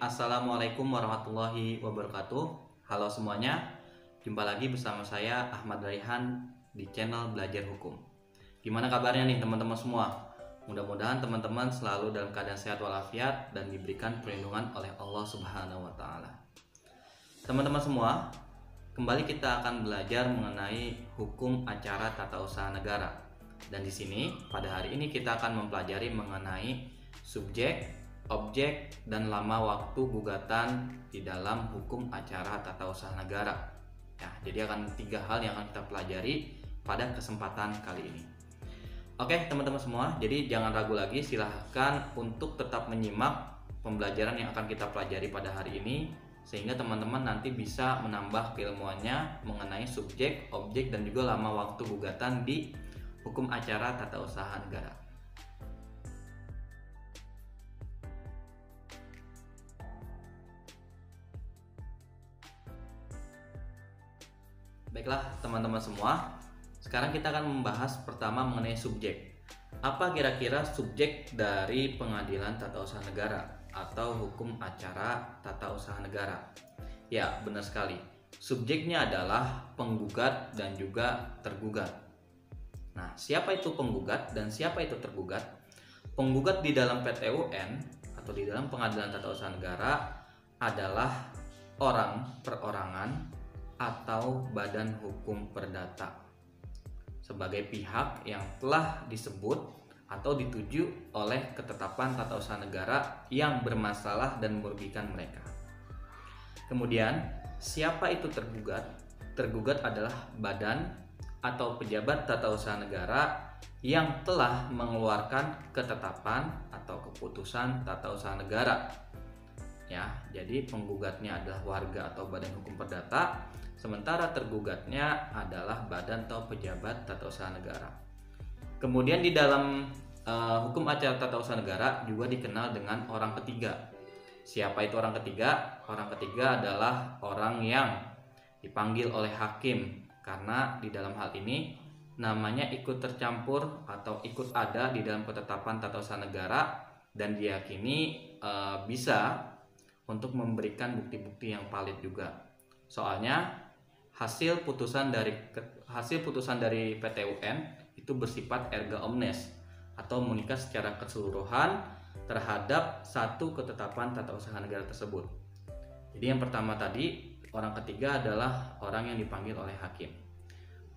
Assalamualaikum warahmatullahi wabarakatuh. Halo semuanya, jumpa lagi bersama saya Ahmad Raihan di channel Belajar Hukum. Gimana kabarnya nih teman-teman semua? Mudah-mudahan teman-teman selalu dalam keadaan sehat walafiat dan diberikan perlindungan oleh Allah Subhanahu wa Ta'ala. Teman-teman semua, kembali kita akan belajar mengenai hukum acara tata usaha negara. Dan di sini pada hari ini kita akan mempelajari mengenai subjek, objek, dan lama waktu gugatan di dalam hukum acara tata usaha negara. Ya, jadi akan 3 hal yang akan kita pelajari pada kesempatan kali ini. Oke teman-teman semua, jadi jangan ragu lagi, silahkan untuk tetap menyimak pembelajaran yang akan kita pelajari pada hari ini, sehingga teman-teman nanti bisa menambah keilmuannya mengenai subjek, objek, dan juga lama waktu gugatan di hukum acara tata usaha negara. Baiklah teman-teman semua, sekarang kita akan membahas pertama mengenai subjek. Apa kira-kira subjek dari pengadilan tata usaha negara atau hukum acara tata usaha negara? Ya, benar sekali. Subjeknya adalah penggugat dan juga tergugat. Nah, siapa itu penggugat dan siapa itu tergugat? Penggugat di dalam PT UN atau di dalam pengadilan tata usaha negara adalah orang perorangan atau badan hukum perdata sebagai pihak yang telah disebut atau dituju oleh ketetapan tata usaha negara yang bermasalah dan merugikan mereka. Kemudian, siapa itu tergugat? Tergugat adalah badan atau pejabat tata usaha negara yang telah mengeluarkan ketetapan atau keputusan tata usaha negara. Ya, jadi penggugatnya adalah warga atau badan hukum perdata, sementara tergugatnya adalah badan atau pejabat tata usaha negara. Kemudian di dalam hukum acara tata usaha negara juga dikenal dengan orang ketiga. Siapa itu orang ketiga? Orang ketiga adalah orang yang dipanggil oleh hakim, karena di dalam hal ini namanya ikut tercampur atau ikut ada di dalam ketetapan tata usaha negara dan diyakini bisa untuk memberikan bukti-bukti yang valid juga. Soalnya hasil putusan dari PT UN itu bersifat erga omnes atau mengikat secara keseluruhan terhadap satu ketetapan tata usaha negara tersebut. Jadi yang pertama tadi, orang ketiga adalah orang yang dipanggil oleh hakim.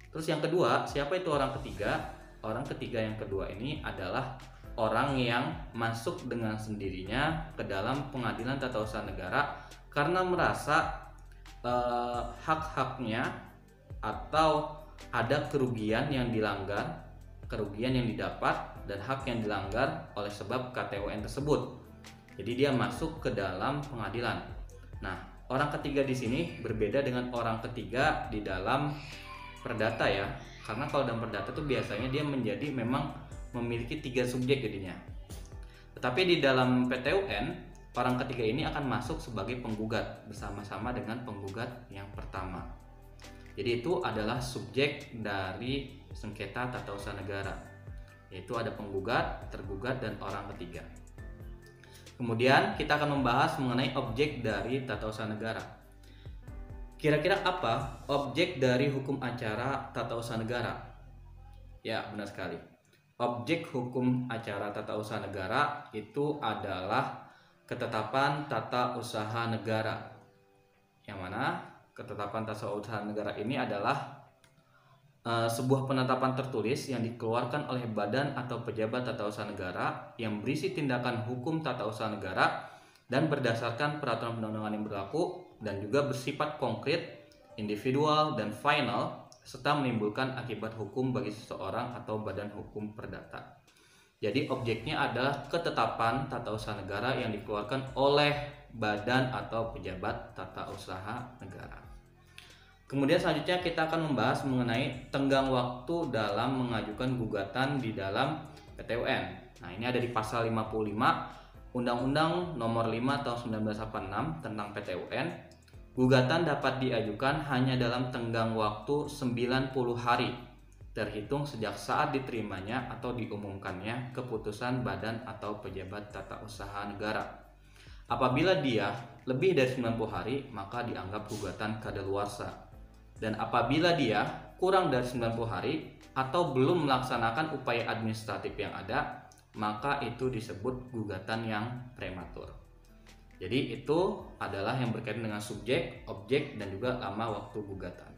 Terus yang kedua, siapa itu orang ketiga? Orang ketiga yang kedua ini adalah orang yang masuk dengan sendirinya ke dalam pengadilan tata usaha negara karena merasa hak-haknya atau ada kerugian yang dilanggar, kerugian yang didapat dan hak yang dilanggar oleh sebab KTUN tersebut. Jadi dia masuk ke dalam pengadilan. Nah, orang ketiga di sini berbeda dengan orang ketiga di dalam perdata ya. Karena kalau dalam perdata tuh biasanya dia menjadi memang memiliki 3 subjek jadinya. Tetapi di dalam PT UN, orang ketiga ini akan masuk sebagai penggugat bersama-sama dengan penggugat yang pertama. Jadi itu adalah subjek dari sengketa tata usaha negara, yaitu ada penggugat, tergugat, dan orang ketiga. Kemudian kita akan membahas mengenai objek dari tata usaha negara. Kira-kira apa objek dari hukum acara tata usaha negara? Ya, benar sekali. Objek hukum acara tata usaha negara itu adalah ketetapan tata usaha negara. Yang mana ketetapan tata usaha negara ini adalah sebuah penetapan tertulis yang dikeluarkan oleh badan atau pejabat tata usaha negara yang berisi tindakan hukum tata usaha negara dan berdasarkan peraturan perundang-undangan yang berlaku dan juga bersifat konkret, individual, dan final serta menimbulkan akibat hukum bagi seseorang atau badan hukum perdata. Jadi objeknya adalah ketetapan tata usaha negara yang dikeluarkan oleh badan atau pejabat tata usaha negara. Kemudian selanjutnya kita akan membahas mengenai tenggang waktu dalam mengajukan gugatan di dalam PT UN. Nah, ini ada di pasal 55 Undang-Undang Nomor 5 Tahun 1986 tentang PT UN. Gugatan dapat diajukan hanya dalam tenggang waktu 90 hari terhitung sejak saat diterimanya atau diumumkannya keputusan badan atau pejabat tata usaha negara. Apabila dia lebih dari 90 hari, maka dianggap gugatan kadaluarsa. Dan apabila dia kurang dari 90 hari atau belum melaksanakan upaya administratif yang ada, maka itu disebut gugatan yang prematur. Jadi itu adalah yang berkaitan dengan subjek, objek, dan juga lama waktu gugatan.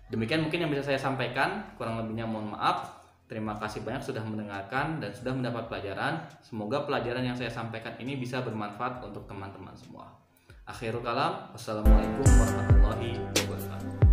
Demikian mungkin yang bisa saya sampaikan, kurang lebihnya mohon maaf. Terima kasih banyak sudah mendengarkan dan sudah mendapat pelajaran. Semoga pelajaran yang saya sampaikan ini bisa bermanfaat untuk teman-teman semua. Akhirul kalam, wassalamualaikum warahmatullahi wabarakatuh.